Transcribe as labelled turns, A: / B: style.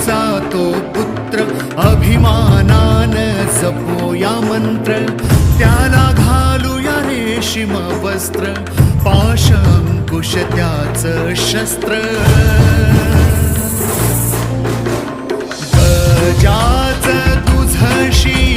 A: देवीचा तो पुत्र, अभिमानान जपूया मंत्र, त्याला घालूया रेशीम वस्त्र, पाश अंकुश त्याच शस्त्र. गजाच तुझशी